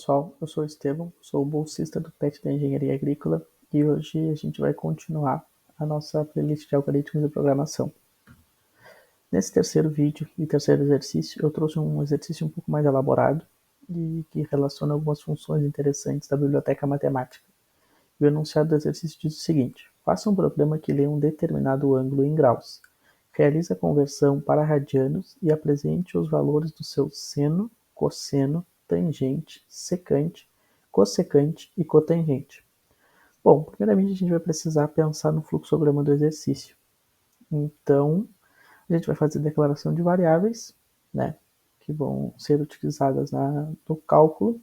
pessoal, eu sou o Estevão, sou o bolsista do PET da Engenharia Agrícola e hoje a gente vai continuar a nossa playlist de algoritmos de programação. Nesse terceiro vídeo e terceiro exercício, eu trouxe um exercício um pouco mais elaborado e que relaciona algumas funções interessantes da biblioteca matemática. E o enunciado do exercício diz o seguinte: faça um problema que lê um determinado ângulo em graus. Realize a conversão para radianos e apresente os valores do seu seno, cosseno, tangente, secante, cossecante e cotangente. Bom, primeiramente a gente vai precisar pensar no fluxograma do exercício. Então, a gente vai fazer declaração de variáveis, né, que vão ser utilizadas no cálculo.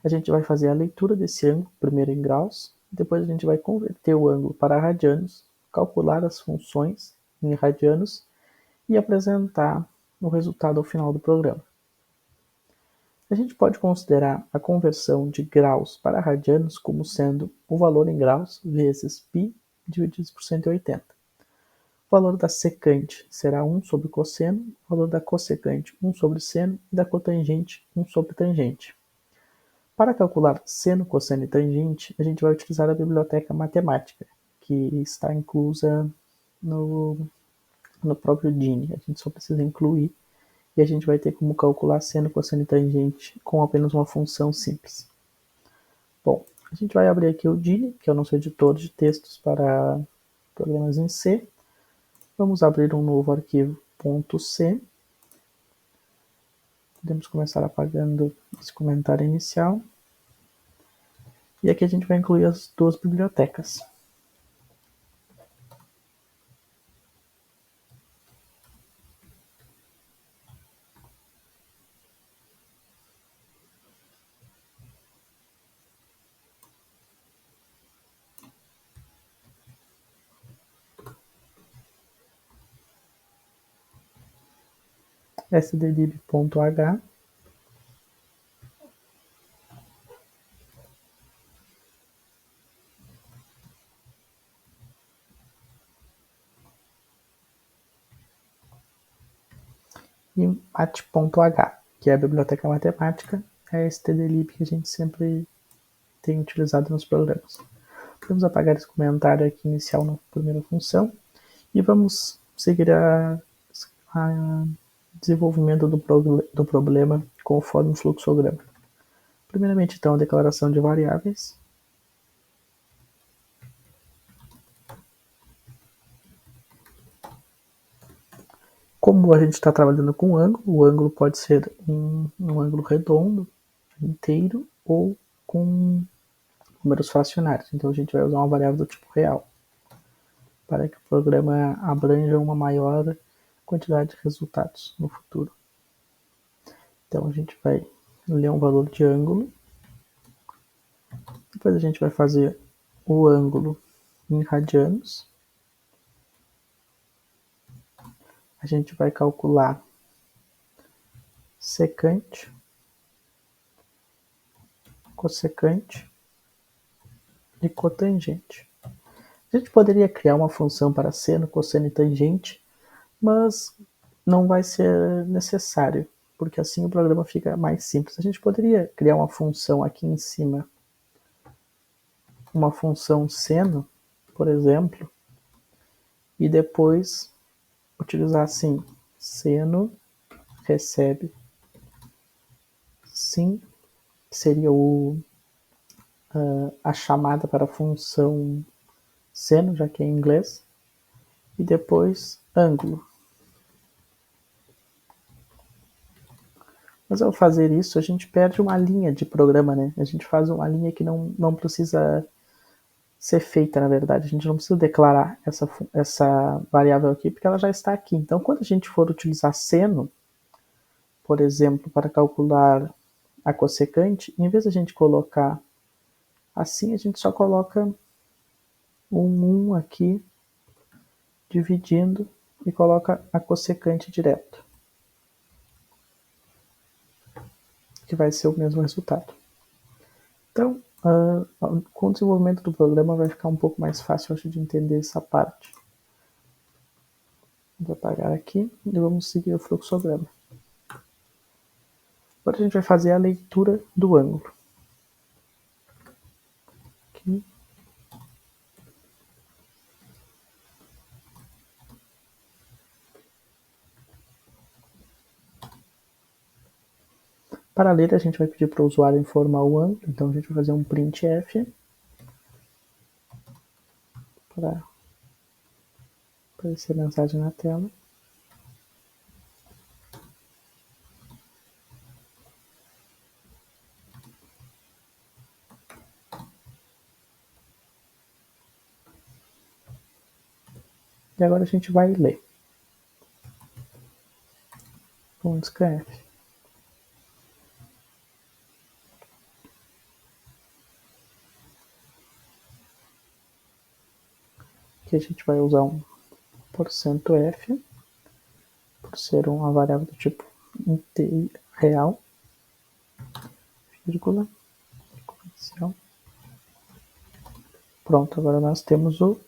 A gente vai fazer a leitura desse ângulo, primeiro em graus, depois a gente vai converter o ângulo para radianos, calcular as funções em radianos e apresentar o resultado ao final do programa. A gente pode considerar a conversão de graus para radianos como sendo o valor em graus vezes π dividido por 180. O valor da secante será 1 sobre cosseno, o valor da cossecante 1 sobre seno e da cotangente 1 sobre tangente. Para calcular seno, cosseno e tangente, a gente vai utilizar a biblioteca matemática, que está inclusa no próprio Dini. A gente só precisa incluir e a gente vai ter como calcular seno, cosseno e tangente com apenas uma função simples. Bom, a gente vai abrir aqui o Dini, que é o nosso editor de textos para programas em C. Vamos abrir um novo arquivo .c. Podemos começar apagando esse comentário inicial. E aqui a gente vai incluir as duas bibliotecas. stdlib.h e mat.h, que é a biblioteca matemática, é a stdlib que a gente sempre tem utilizado nos programas. Vamos apagar esse comentário aqui inicial na primeira função e vamos seguir a desenvolvimento do problema conforme o fluxograma. Primeiramente, então, a declaração de variáveis. Como a gente está trabalhando com ângulo, o ângulo pode ser um ângulo redondo, inteiro, ou com números fracionários. Então a gente vai usar uma variável do tipo real, para que o programa abranja uma maior quantidade de resultados no futuro. Então a gente vai ler um valor de ângulo, depois a gente vai fazer o ângulo em radianos, a gente vai calcular secante, cossecante e cotangente. A gente poderia criar uma função para seno, cosseno e tangente, mas não vai ser necessário, porque assim o programa fica mais simples. A gente poderia criar uma função aqui em cima, uma função seno, por exemplo, e depois utilizar assim, seno recebe sim, que seria a chamada para a função seno, já que é em inglês, e depois ângulo. Mas ao fazer isso, a gente perde uma linha de programa, né? A gente faz uma linha que não precisa ser feita, na verdade. A gente não precisa declarar essa variável aqui, porque ela já está aqui. Então, quando a gente for utilizar seno, por exemplo, para calcular a cossecante, em vez de a gente colocar assim, a gente só coloca um 1 aqui, dividindo, e coloca a cossecante direto, que vai ser o mesmo resultado. Então, com o desenvolvimento do programa vai ficar um pouco mais fácil, acho, de entender essa parte. Vou apagar aqui e vamos seguir o fluxograma. Agora a gente vai fazer a leitura do ângulo. Aqui. Para ler, a gente vai pedir para o usuário informar o ângulo, então a gente vai fazer um printf para aparecer a mensagem na tela. E agora a gente vai ler. Vamos escrever. Aqui a gente vai usar um %f, por ser uma variável do tipo real, vírgula, condição. Pronto, agora nós temos o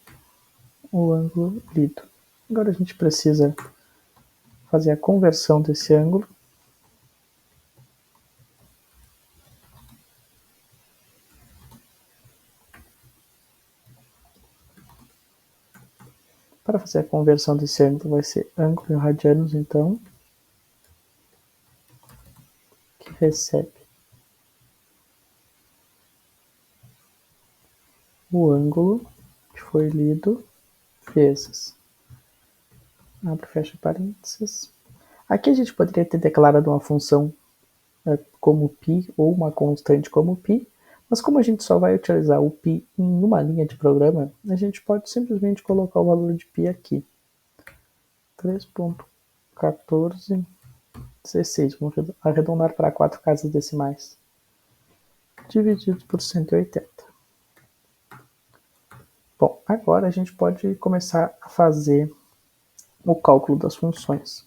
ângulo lido. Agora a gente precisa fazer a conversão desse ângulo Para fazer a conversão desse ângulo vai ser ângulo em radianos, então, que recebe o ângulo que foi lido vezes. Abre e fecha parênteses. Aqui a gente poderia ter declarado uma função como π ou uma constante como π, mas como a gente só vai utilizar o π em uma linha de programa, a gente pode simplesmente colocar o valor de π aqui. 3.1416, vamos arredondar para 4 casas decimais, dividido por 180. Bom, agora a gente pode começar a fazer o cálculo das funções.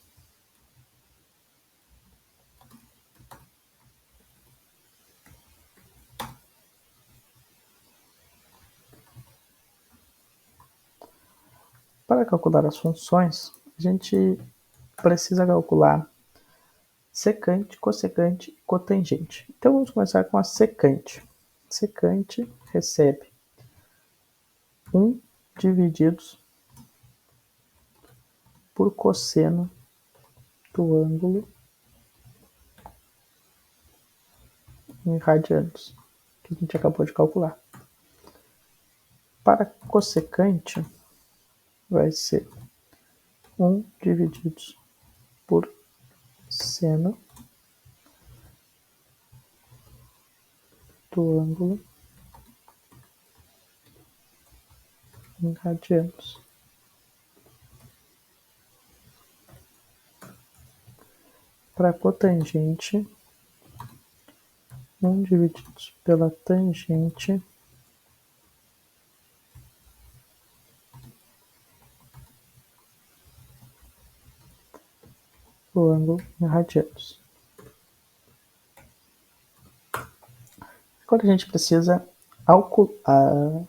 Para calcular as funções, a gente precisa calcular secante, cossecante e cotangente. Então vamos começar com a secante. Secante recebe 1 divididos por cosseno do ângulo em radianos, que a gente acabou de calcular. Para cossecante, vai ser 1 divididos por seno do ângulo em radianos. Para cotangente, 1 divididos pela tangente do ângulo em radianos. Agora a gente precisa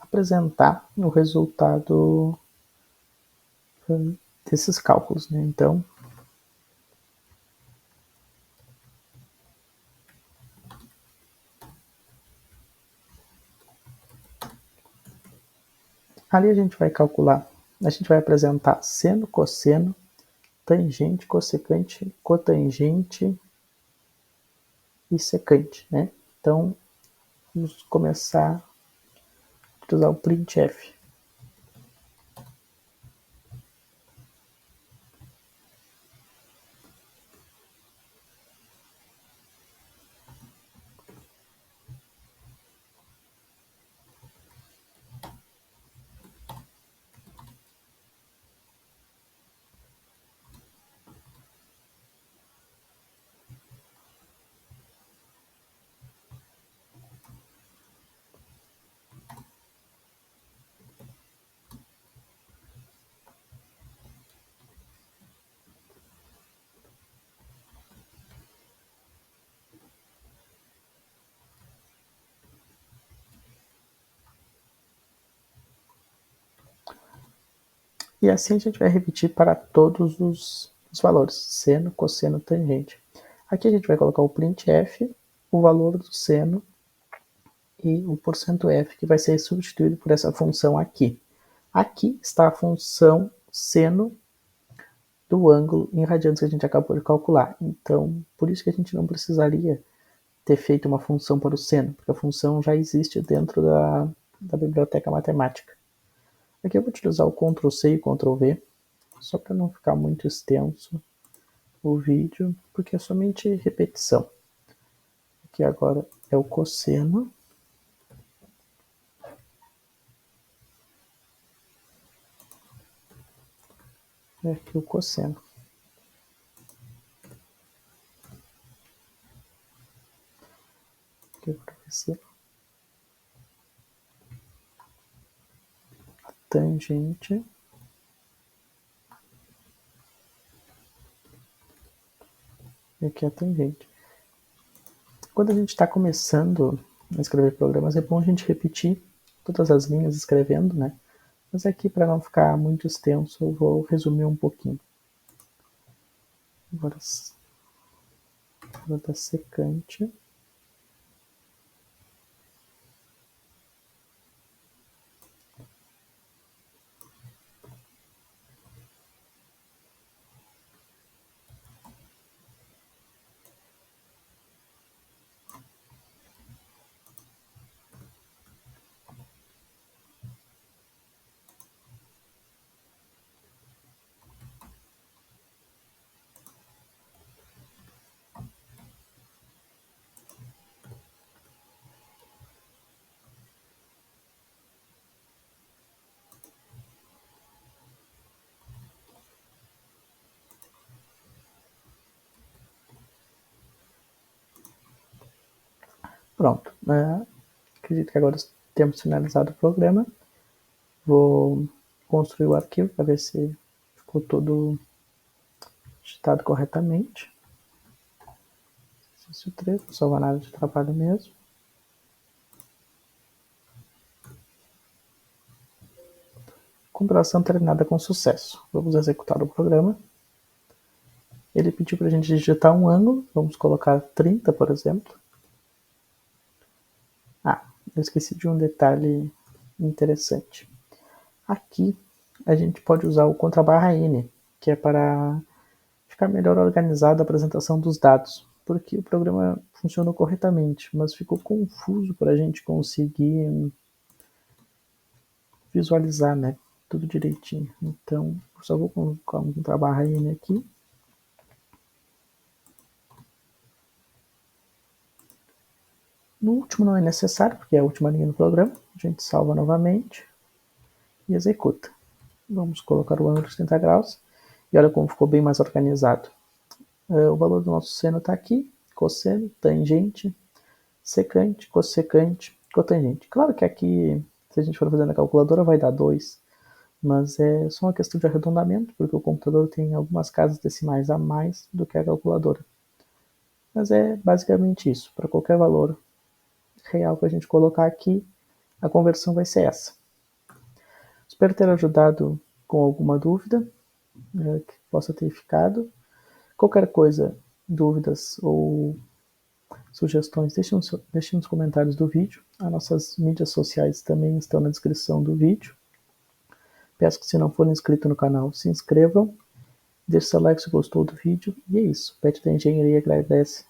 apresentar o resultado desses cálculos, né? Então, ali a gente vai calcular, a gente vai apresentar seno, cosseno, tangente, cossecante, cotangente e secante, né? Então, vamos começar a usar o printf. E assim a gente vai repetir para todos os valores, seno, cosseno, tangente. Aqui a gente vai colocar o printf, o valor do seno e o %f, que vai ser substituído por essa função aqui. Aqui está a função seno do ângulo em radianos que a gente acabou de calcular. Então, por isso que a gente não precisaria ter feito uma função para o seno, porque a função já existe dentro da biblioteca matemática. Aqui eu vou utilizar o Ctrl C e Ctrl V, só para não ficar muito extenso o vídeo, porque é somente repetição. Aqui agora é o cosseno. E aqui o cosseno. Aqui para ver se a tangente. E aqui a tangente. Quando a gente está começando a escrever programas, é bom a gente repetir todas as linhas escrevendo, né? Mas aqui, para não ficar muito extenso, eu vou resumir um pouquinho. Agora da secante. Pronto. Acredito que agora temos finalizado o programa. Vou construir o arquivo para ver se ficou todo digitado corretamente. Exercício 3, não salva nada de trabalho mesmo. Compilação terminada com sucesso. Vamos executar o programa. Ele pediu para a gente digitar um ângulo. Vamos colocar 30, por exemplo. Eu esqueci de um detalhe interessante. Aqui a gente pode usar o contrabarra N, que é para ficar melhor organizada a apresentação dos dados, porque o programa funcionou corretamente, mas ficou confuso para a gente conseguir visualizar, né, tudo direitinho. Então, eu só vou colocar um contrabarra N aqui. No último não é necessário, porque é a última linha do programa. A gente salva novamente e executa. Vamos colocar o ângulo de 30 graus. E olha como ficou bem mais organizado. O valor do nosso seno está aqui. Cosseno, tangente, secante, cossecante, cotangente. Claro que aqui, se a gente for fazer na calculadora, vai dar 2. Mas é só uma questão de arredondamento, porque o computador tem algumas casas decimais a mais do que a calculadora. Mas é basicamente isso. Para qualquer valor real que a gente colocar aqui, a conversão vai ser essa. Espero ter ajudado com alguma dúvida que possa ter ficado. Qualquer coisa, dúvidas ou sugestões, deixem nos comentários do vídeo. As nossas mídias sociais também estão na descrição do vídeo. Peço que, se não forem inscritos no canal, se inscrevam. Deixe seu like se gostou do vídeo. E é isso. Pet da Engenharia agradece.